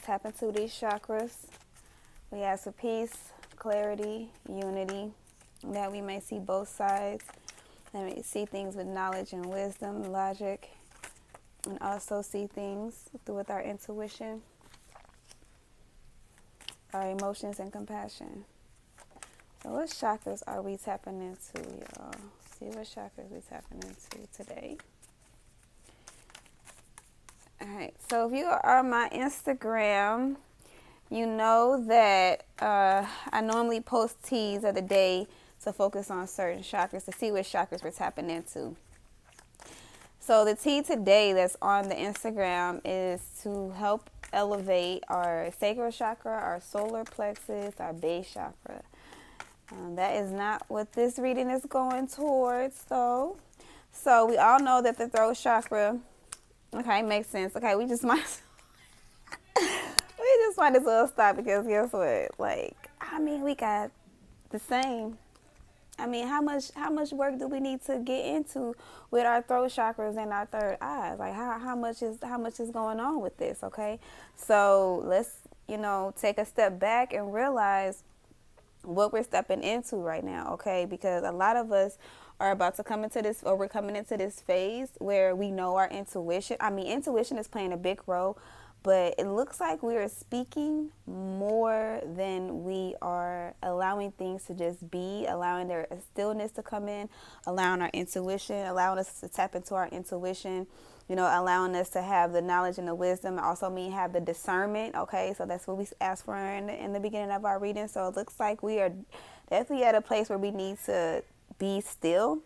tap into these chakras. We ask for peace, clarity, unity, that we may see both sides, that we see things with knowledge and wisdom, logic, and also see things with our intuition, our emotions, and compassion. So what chakras are we tapping into, y'all? See what chakras we tapping into today. All right, so if you are on my Instagram, you know that I normally post teas of the day to focus on certain chakras to see what chakras we're tapping into. So the tea today that's on the Instagram is to help elevate our sacral chakra, our solar plexus, our base chakra. That is not what this reading is going towards, though. So we all know that the throat chakra, okay, makes sense. Okay, we just might as well stop because guess what? We got the same. How much work do we need to get into with our throat chakras and our third eyes? Like how much is going on with this, okay? So let's, take a step back and realize what we're stepping into right now, okay? Because a lot of us are about to come into this, or we're coming into this phase where we know our intuition. Intuition is playing a big role, but it looks like we are speaking more than we are allowing things to just be, allowing their stillness to come in, allowing our intuition, allowing us to tap into our intuition, allowing us to have the knowledge and the wisdom, also have the discernment, okay? So that's what we asked for in the beginning of our reading. So it looks like we are definitely at a place where we need to be still,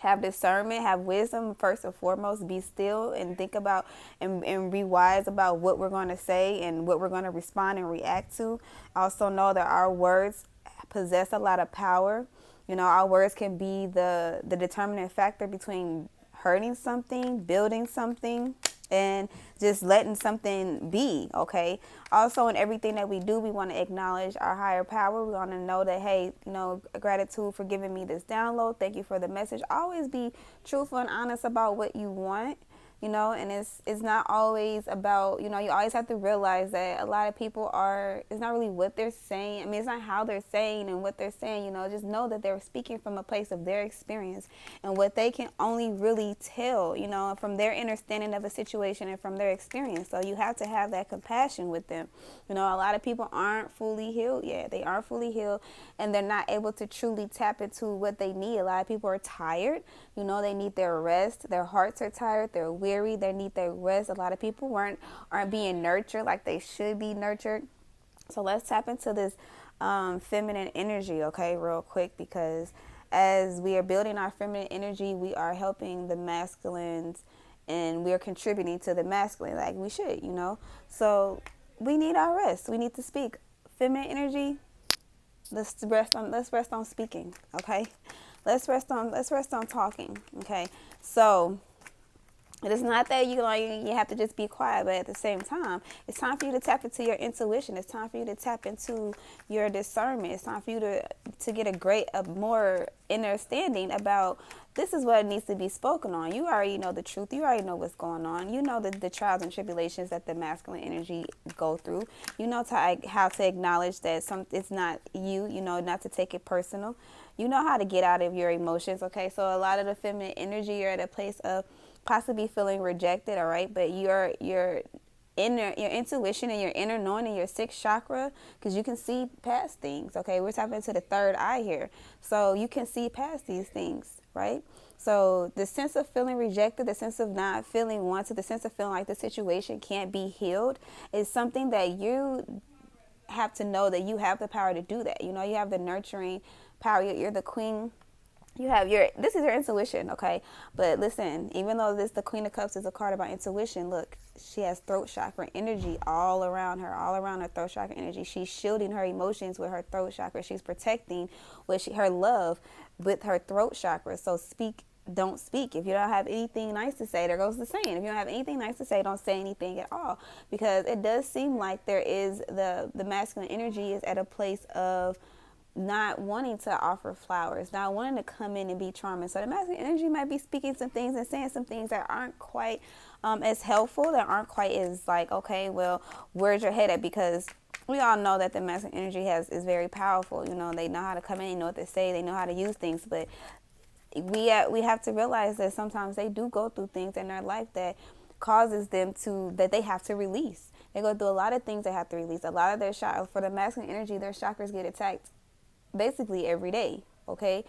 have discernment, have wisdom, first and foremost, be still and think about and be wise about what we're going to say and what we're going to respond and react to. Also know that our words possess a lot of power. Our words can be the determinant factor between hurting something, building something, and just letting something be, okay? Also, in everything that we do, we want to acknowledge our higher power. We want to know that, hey, gratitude for giving me this download. Thank you for the message. Always be truthful and honest about what you want, and it's not always about, you always have to realize that a lot of people it's not really what they're saying. It's not how they're saying and what they're saying, just know that they're speaking from a place of their experience and what they can only really tell, from their understanding of a situation and from their experience. So you have to have that compassion with them. A lot of people aren't fully healed yet. They aren't fully healed and they're not able to truly tap into what they need. A lot of people are tired. They need their rest. Their hearts are tired. They're weary. They need their rest. A lot of people aren't being nurtured like they should be nurtured. So let's tap into this feminine energy, okay, real quick, because as we are building our feminine energy, we are helping the masculines and we are contributing to the masculine like we should, So we need our rest. We need to speak. Feminine energy, let's rest on speaking, okay? Let's rest on talking, okay? So it is not that you have to just be quiet, but at the same time, it's time for you to tap into your intuition. It's time for you to tap into your discernment. It's time for you to get a more understanding about this is what needs to be spoken on. You already know the truth. You already know what's going on. You know the trials and tribulations that the masculine energy go through. You know how to acknowledge that it's not you, not to take it personal. You know how to get out of your emotions, okay? So a lot of the feminine energy, you're at a place of possibly feeling rejected, all right? But your intuition and your inner knowing and your sixth chakra, because you can see past things, okay? We're tapping into the third eye here. So you can see past these things, right? So the sense of feeling rejected, the sense of not feeling wanted, the sense of feeling like the situation can't be healed is something that you have to know that you have the power to do that. You have the nurturing power. You're the queen. This is your intuition, okay? But listen, even though the Queen of Cups is a card about intuition, look, she has throat chakra energy all around her throat chakra energy. She's shielding her emotions with her throat chakra. She's protecting her love with her throat chakra. So don't speak. If you don't have anything nice to say, there goes the saying. If you don't have anything nice to say, don't say anything at all. Because it does seem like there is the masculine energy is at a place of not wanting to offer flowers, not wanting to come in and be charming. So the masculine energy might be speaking some things and saying some things that aren't quite as helpful, that aren't quite as like, okay, well, where's your head at? Because we all know that the masculine energy is very powerful. You know, they know how to come in, they know what to say, they know how to use things, but we have to realize that sometimes they do go through things in their life that causes them to, that they have to release. They go through a lot of things they have to release. A lot of their for the masculine energy, their chakras get attacked basically every day, okay?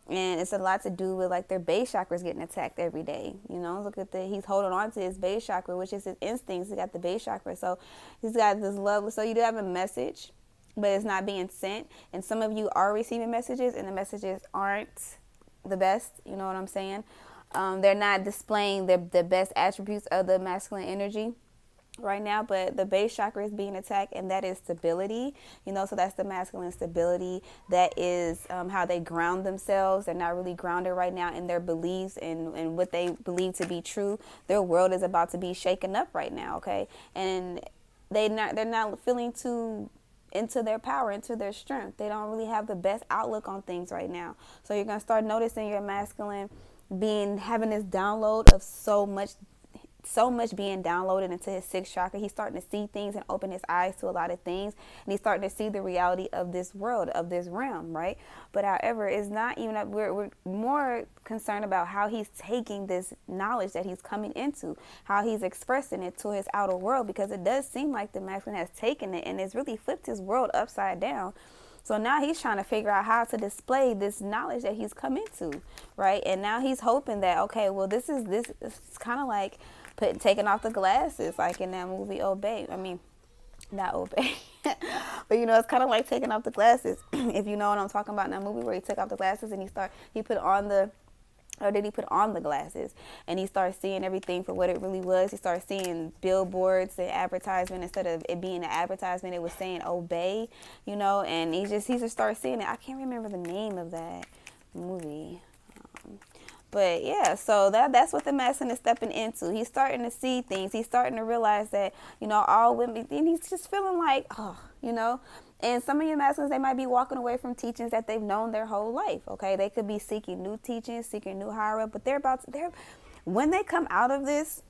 And it's a lot to do with like their base chakras getting attacked every day. You know, look at he's holding on to his base chakra, which is his instincts. He got the base chakra. So he's got this love. So you do have a message, but it's not being sent. And some of you are receiving messages and the messages aren't the best. You know what I'm saying? They're not displaying the best attributes of the masculine energy right now, but the base chakra is being attacked, and that is stability. You know, so that's the masculine stability. That is how they ground themselves. They're not really grounded right now in their beliefs and what they believe to be true. Their world is about to be shaken up right now, okay? And they're not feeling too into their power, into their strength. They don't really have the best outlook on things right now. So you're going to start noticing your masculine having this download of so much being downloaded into his sixth chakra. He's starting to see things and open his eyes to a lot of things, and he's starting to see the reality of this world, of this realm, right? But however, it's not even that we're more concerned about how he's taking this knowledge that he's coming into, how he's expressing it to his outer world, because it does seem like the masculine has taken it and it's really flipped his world upside down. So now he's trying to figure out how to display this knowledge that he's come into, right? And now he's hoping that, okay, well, this is kind of like taking off the glasses, like in that movie Obey. I mean, not Obey, but you know, it's kind of like taking off the glasses. If you know what I'm talking about, in that movie where he took off the glasses and he put on the glasses and he started seeing everything for what it really was. He started seeing billboards and advertisement. Instead of it being an advertisement, it was saying obey, you know, and he just started seeing it. I can't remember the name of that movie. But yeah, so that's what the masculine is stepping into. He's starting to see things. He's starting to realize that, you know, all women, and he's just feeling like, oh, you know. And some of your masculines, they might be walking away from teachings that they've known their whole life, okay? They could be seeking new teachings, seeking new higher up, but when they come out of this,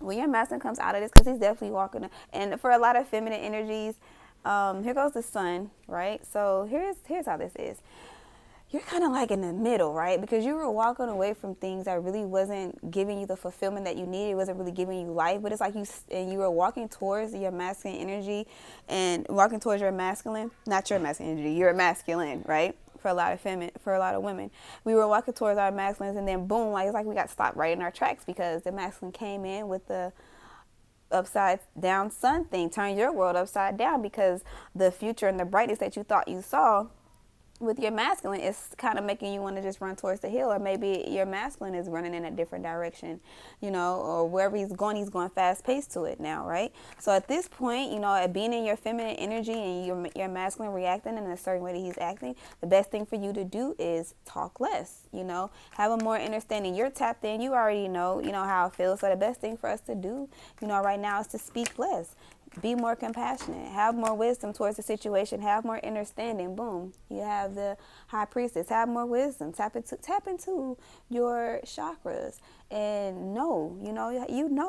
when your masculine comes out of this, because he's definitely walking, and for a lot of feminine energies, here goes the sun, right? So here's how this is. You're kind of like in the middle, right? Because you were walking away from things that really wasn't giving you the fulfillment that you needed. It wasn't really giving you life. But it's like you were walking towards your masculine energy and walking towards your masculine, not your masculine energy, you're masculine, right? For a lot of women, we were walking towards our masculines, and then boom, like it's like we got stopped right in our tracks because the masculine came in with the upside down sun thing, turn your world upside down, because the future and the brightness that you thought you saw with your masculine is kind of making you want to just run towards the hill, or maybe your masculine is running in a different direction, you know, or wherever he's going fast paced to it now, right? So at this point, you know, being in your feminine energy and your masculine reacting in a certain way that he's acting, the best thing for you to do is talk less, you know, have a more understanding. You're tapped in, you already know how it feels. So the best thing for us to do, you know, right now is to speak less. Be more compassionate, have more wisdom towards the situation, have more understanding. Boom, you have the high priestess, have more wisdom, tap into your chakras and know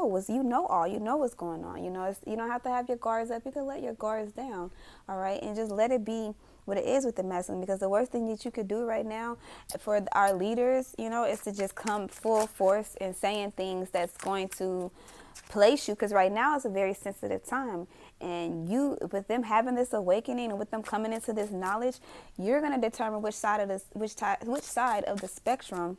what's going on. You know, you don't have to have your guards up. You can let your guards down, all right, and just let it be what it is with the masculine, because the worst thing that you could do right now for our leaders, you know, is to just come full force and saying things that's going to place you, because right now it's a very sensitive time, and with them having this awakening and with them coming into this knowledge, you're going to determine which side of the spectrum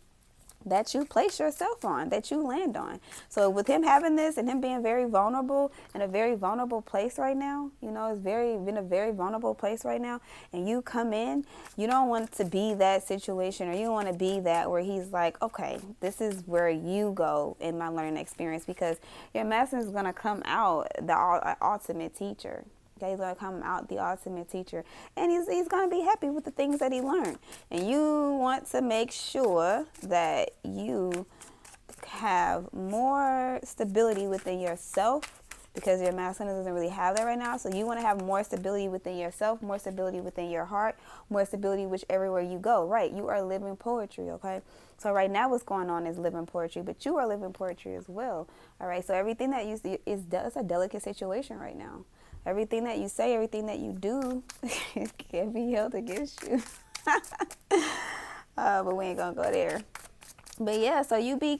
that you place yourself on, that you land on. So with him having this and him being very vulnerable in a very vulnerable place right now, you know, it's in a very vulnerable place right now, and you come in, you don't want to be that situation, or you don't want to be that where he's like, okay, this is where you go in my learning experience, because your master is going to come out the ultimate teacher. Okay, he's going to come out the ultimate teacher, and he's going to be happy with the things that he learned. And you want to make sure that you have more stability within yourself because your masculine doesn't really have that right now. So you want to have more stability within yourself, more stability within your heart, more stability which everywhere you go. Right, you are living poetry, okay? So right now what's going on is living poetry, but you are living poetry as well. All right, so everything that you see is a delicate situation right now. Everything that you say, everything that you do can be held against you. But we ain't gonna go there. But yeah, so you be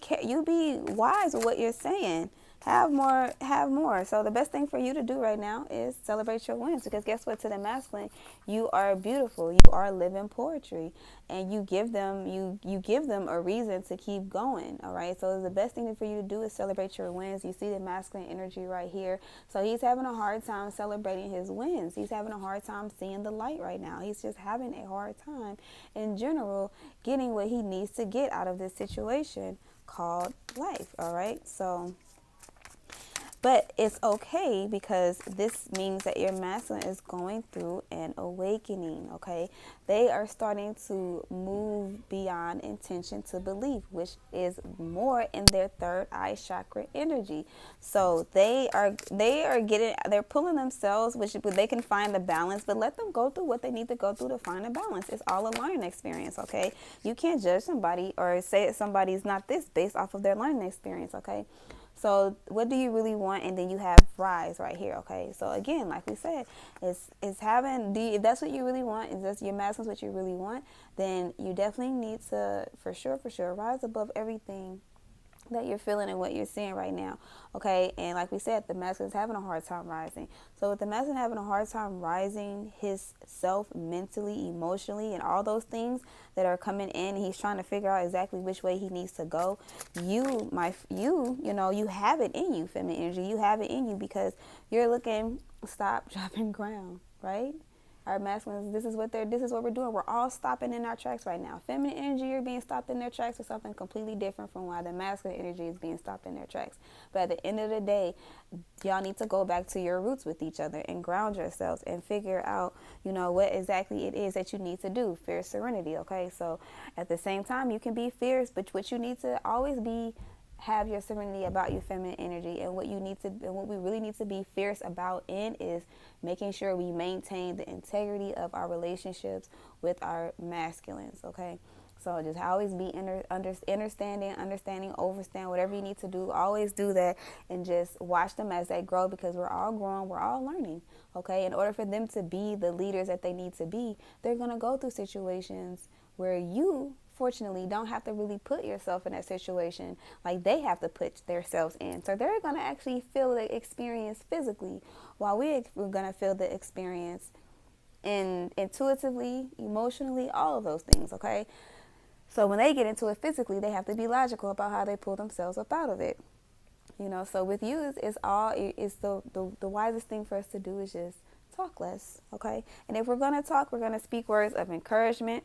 wise with what you're saying. Have more, have more. So the best thing for you to do right now is celebrate your wins, because guess what? To the masculine, you are beautiful. You are living poetry, and you give them a reason to keep going. All right. So the best thing for you to do is celebrate your wins. You see the masculine energy right here. So he's having a hard time celebrating his wins. He's having a hard time seeing the light right now. He's just having a hard time in general getting what he needs to get out of this situation called life. All right. So but it's okay, because this means that your masculine is going through an awakening, okay? They are starting to move beyond intention to belief, which is more in their third eye chakra energy. So they're pulling themselves, which they can find the balance, but let them go through what they need to go through to find a balance. It's all a learning experience, okay? You can't judge somebody or say somebody's not this based off of their learning experience, okay? So what do you really want? And then you have rise right here, okay? So again, like we said, it's having, if that's what you really want, if that's your masculine's what you really want, then you definitely need to, for sure, rise above everything that you're feeling and what you're seeing right now, okay? And like we said, the masculine is having a hard time rising. So with the masculine having a hard time rising his self mentally, emotionally, and all those things that are coming in, he's trying to figure out exactly which way he needs to go. You know, you have it in you, feminine energy. You have it in you, because you're looking, stop, dropping ground, right? Our masculines, this is what we're doing. We're all stopping in our tracks right now. Feminine energy, you're being stopped in their tracks for something completely different from why the masculine energy is being stopped in their tracks. But at the end of the day, y'all need to go back to your roots with each other and ground yourselves and figure out, you know, what exactly it is that you need to do. Fierce serenity, okay? So at the same time, you can be fierce, but what you need to always have your serenity about your feminine energy, and what we really need to be fierce about is making sure we maintain the integrity of our relationships with our masculines, okay? So just always be understanding, overstand, whatever you need to do, always do that, and just watch them as they grow, because we're all growing, we're all learning, okay? In order for them to be the leaders that they need to be, they're going to go through situations where you, fortunately, don't have to really put yourself in that situation like they have to put themselves in. So they're going to actually feel the experience physically, while we're going to feel the experience intuitively, emotionally, all of those things, okay? So when they get into it physically, they have to be logical about how they pull themselves up out of it. You know, so with you, it's the wisest thing for us to do is just talk less, okay? And if we're going to talk, we're going to speak words of encouragement.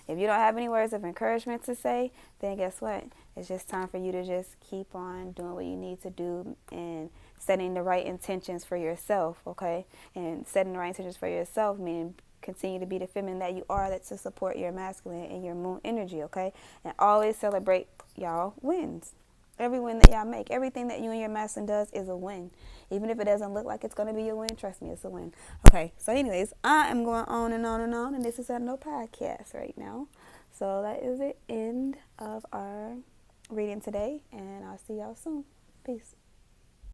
If you don't have any words of encouragement to say, then guess what? It's just time for you to just keep on doing what you need to do and setting the right intentions for yourself, okay? And setting the right intentions for yourself, meaning continue to be the feminine that you are, that's to support your masculine and your moon energy, okay? And always celebrate y'all wins. Every win that y'all make, everything that you and your masculine does is a win. Even if it doesn't look like it's going to be a win, trust me, it's a win. Okay, so anyways, I am going on and on and on, and this is a no podcast right now. So that is the end of our reading today, and I'll see y'all soon. Peace.